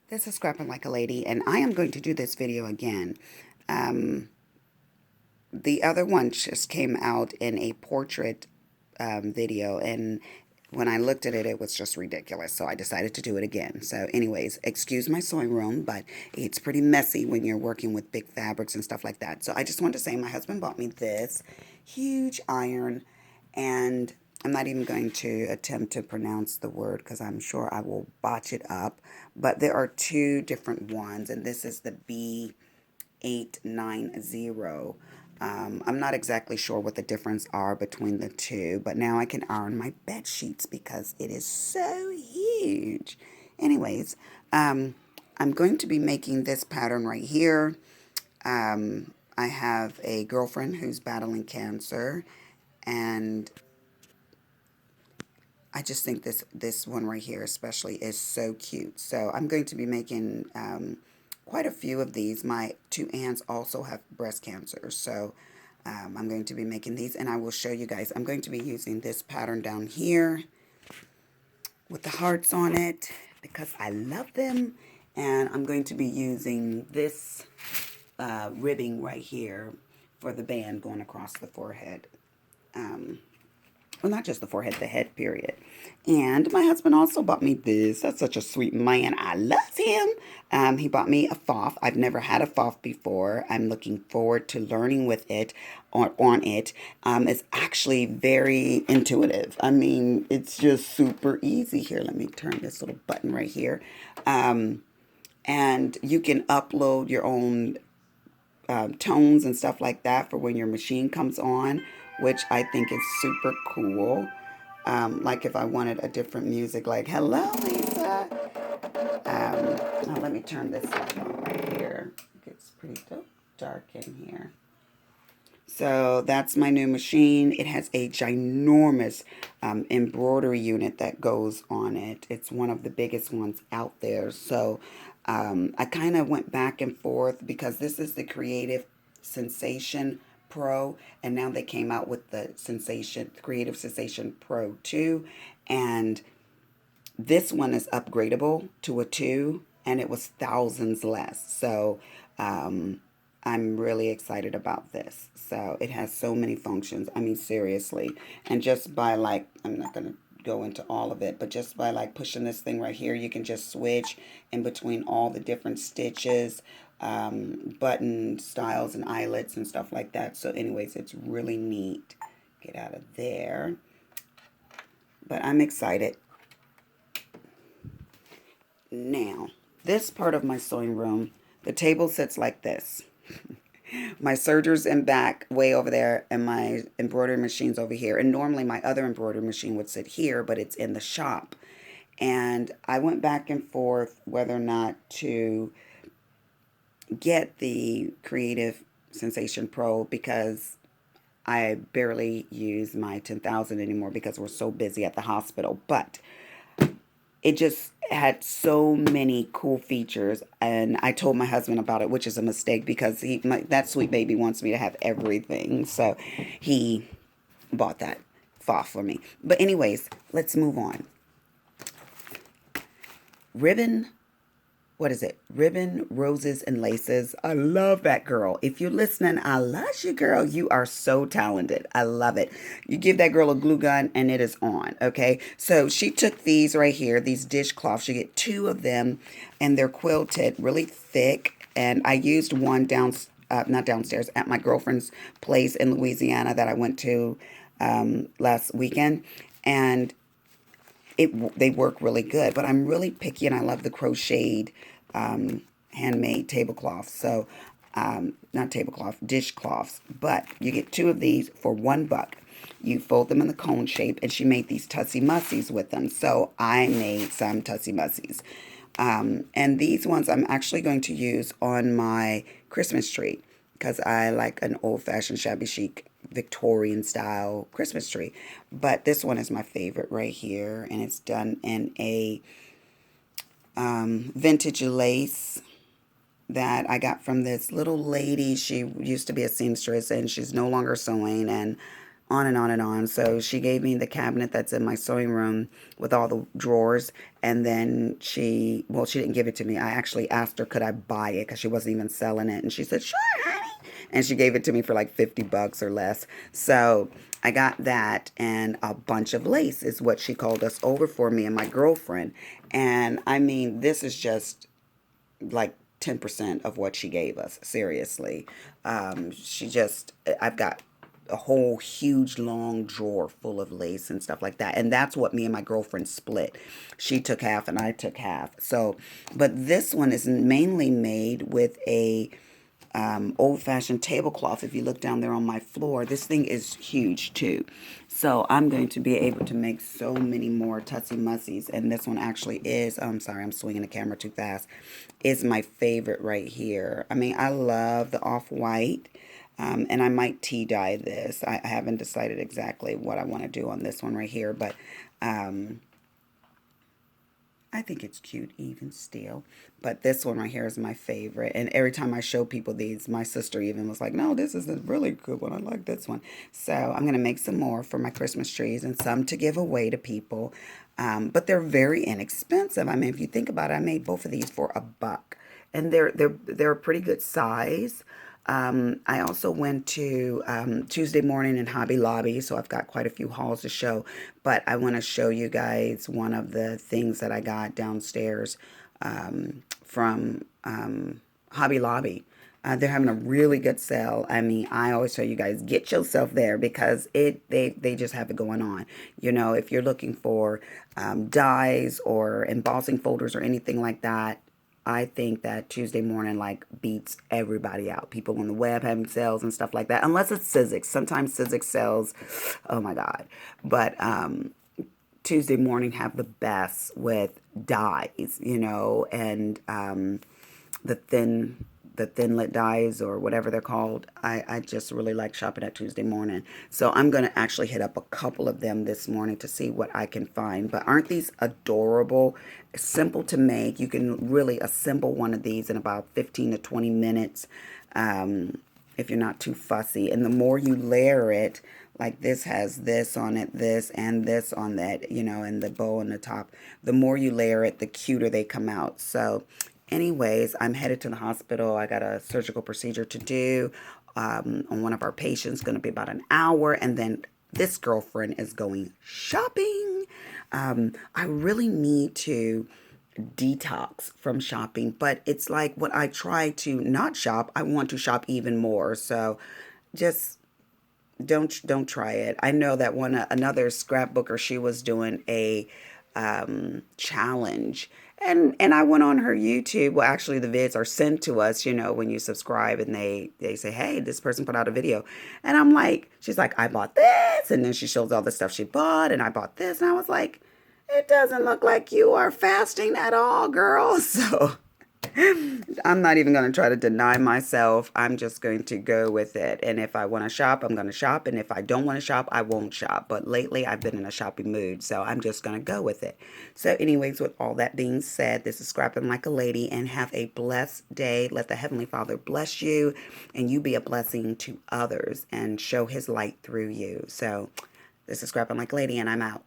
This is Scrapping Like a Lady, and I am going to do this video again. Um, the other one just came out in a portrait video, and when I looked at it, it was just ridiculous. So I decided to do it again. So, anyways, excuse my sewing room, but it's pretty messy when you're working with big fabrics and stuff like that. So I just wanted to say my husband bought me this huge iron, and I'm not even going to attempt to pronounce the word because I'm sure I will botch it up. But there are two different ones, and this is the B890. I'm not exactly sure what the difference are between the two, but now I can iron my bed sheets because it is so huge. Anyways, I'm going to be making this pattern right here. I have a girlfriend who's battling cancer, and I just think this one right here especially is so cute. So I'm going to be making quite a few of these. My two aunts also have breast cancer, so I'm going to be making these, and I will show you guys. I'm going to be using this pattern down here with the hearts on it because I love them, and I'm going to be using this ribbing right here for the band going across the forehead. Well, not just the forehead, the head, period. And my husband also bought me this. That's such a sweet man. I love him. He bought me a pfaff. I've never had a pfaff before. I'm looking forward to learning with it on it. It's actually very intuitive. I mean, it's just super easy. Here, let me turn this little button right here. And you can upload your own tones and stuff like that for when your machine comes on, which I think is super cool. Like if I wanted a different music, like "Hello, Lisa." Now let me turn this light on right here. It gets pretty dark in here. So that's my new machine. It has a ginormous embroidery unit that goes on it. It's one of the biggest ones out there. So I kind of went back and forth because this is the Creative Sensation Pro, and now they came out with the Creative Sensation Pro 2, and this one is upgradable to a 2, and it was thousands less. So I'm really excited about this. So it has so many functions. I mean, seriously. And just by like, I'm not going to go into all of it, but just by like pushing this thing right here, you can just switch in between all the different stitches, button styles and eyelets and stuff like that. So anyways, it's really neat. Get out of there. But I'm excited. Now, this part of my sewing room, the table sits like this. My serger's in back way over there, and my embroidery machine's over here. And normally my other embroidery machine would sit here, but it's in the shop. And I went back and forth whether or not to get the Creative Sensation Pro because I barely use my 10,000 anymore because we're so busy at the hospital. But it just had so many cool features, and I told my husband about it, which is a mistake because that sweet baby wants me to have everything, so he bought that pfaff for me. But anyways, let's move on. Ribbon, what is it? Ribbon, Roses, and Laces. I love that girl. If you're listening, I love you, girl. You are so talented. I love it. You give that girl a glue gun and it is on. Okay. So she took these right here, these dishcloths. You get two of them, and they're quilted, really thick. And I used one not downstairs, at my girlfriend's place in Louisiana that I went to last weekend. And they work really good. But I'm really picky, and I love the crocheted handmade tablecloth. So not tablecloth, dishcloths. But you get two of these for $1. You fold them in the cone shape, and she made these tussy mussies with them. So I made some tussy mussies. And these ones I'm actually going to use on my Christmas tree because I like an old-fashioned shabby chic Victorian style Christmas tree. But this one is my favorite right here, and it's done in a vintage lace that I got from this little lady. She used to be a seamstress, and she's no longer sewing, and on and on and on. So she gave me the cabinet that's in my sewing room with all the drawers. And then she didn't give it to me. I actually asked her, could I buy it? Because she wasn't even selling it. And she said, sure, honey. And she gave it to me for like 50 bucks or less. So I got that and a bunch of lace is what she called us over for, me and my girlfriend. And I mean, this is just like 10% of what she gave us. Seriously. I've got a whole huge long drawer full of lace and stuff like that. And that's what me and my girlfriend split. She took half and I took half. So, but this one is mainly made with a old-fashioned tablecloth. If you look down there on my floor, this thing is huge too. So I'm going to be able to make so many more Tussy Mussies. And this one actually is, oh, I'm sorry, I'm swinging the camera too fast, is my favorite right here. I mean, I love the off-white. And I might tea dye this. I haven't decided exactly what I want to do on this one right here, but um, I think it's cute even still. But this one right here is my favorite. And every time I show people these, my sister even was like, no, this is a really good one. I like this one. So I'm going to make some more for my Christmas trees and some to give away to people. But they're very inexpensive. I mean, if you think about it, I made both of these for $1. And they're a pretty good size. I also went to Tuesday morning in Hobby Lobby, so I've got quite a few hauls to show. But I want to show you guys one of the things that I got downstairs from Hobby Lobby. They're having a really good sale. I mean, I always tell you guys, get yourself there because they just have it going on. You know, if you're looking for dies or embossing folders or anything like that, I think that Tuesday morning like beats everybody out. People on the web having sales and stuff like that. Unless it's Sizzix. Sometimes Sizzix sells, oh my God. But Tuesday morning have the best with dyes, you know, and the thin the thinlet dyes or whatever they're called. I just really like shopping at Tuesday morning. So I'm going to actually hit up a couple of them this morning to see what I can find. But aren't these adorable? Simple to make. You can really assemble one of these in about 15 to 20 minutes if you're not too fussy. And the more you layer it, like this has this on it, this and this on that, you know, and the bow on the top. The more you layer it, the cuter they come out. So anyways, I'm headed to the hospital. I got a surgical procedure to do on one of our patients. Going to be about an hour. And then this girlfriend is going shopping. I really need to detox from shopping, but it's like when I try to not shop, I want to shop even more. So just don't try it. I know that one another scrapbooker, she was doing a challenge, and I went on her YouTube. Well, actually, the vids are sent to us, you know, when you subscribe, and they say, hey, this person put out a video, and I'm like, she's like, I bought this, and then she shows all the stuff she bought, and I bought this, and I was like, it doesn't look like you are fasting at all, girl. So I'm not even going to try to deny myself. I'm just going to go with it. And if I want to shop, I'm going to shop. And if I don't want to shop, I won't shop. But lately, I've been in a shopping mood. So I'm just going to go with it. So anyways, with all that being said, this is Scrapping Like a Lady. And have a blessed day. Let the Heavenly Father bless you. And you be a blessing to others. And show His light through you. So this is Scrapping Like a Lady. And I'm out.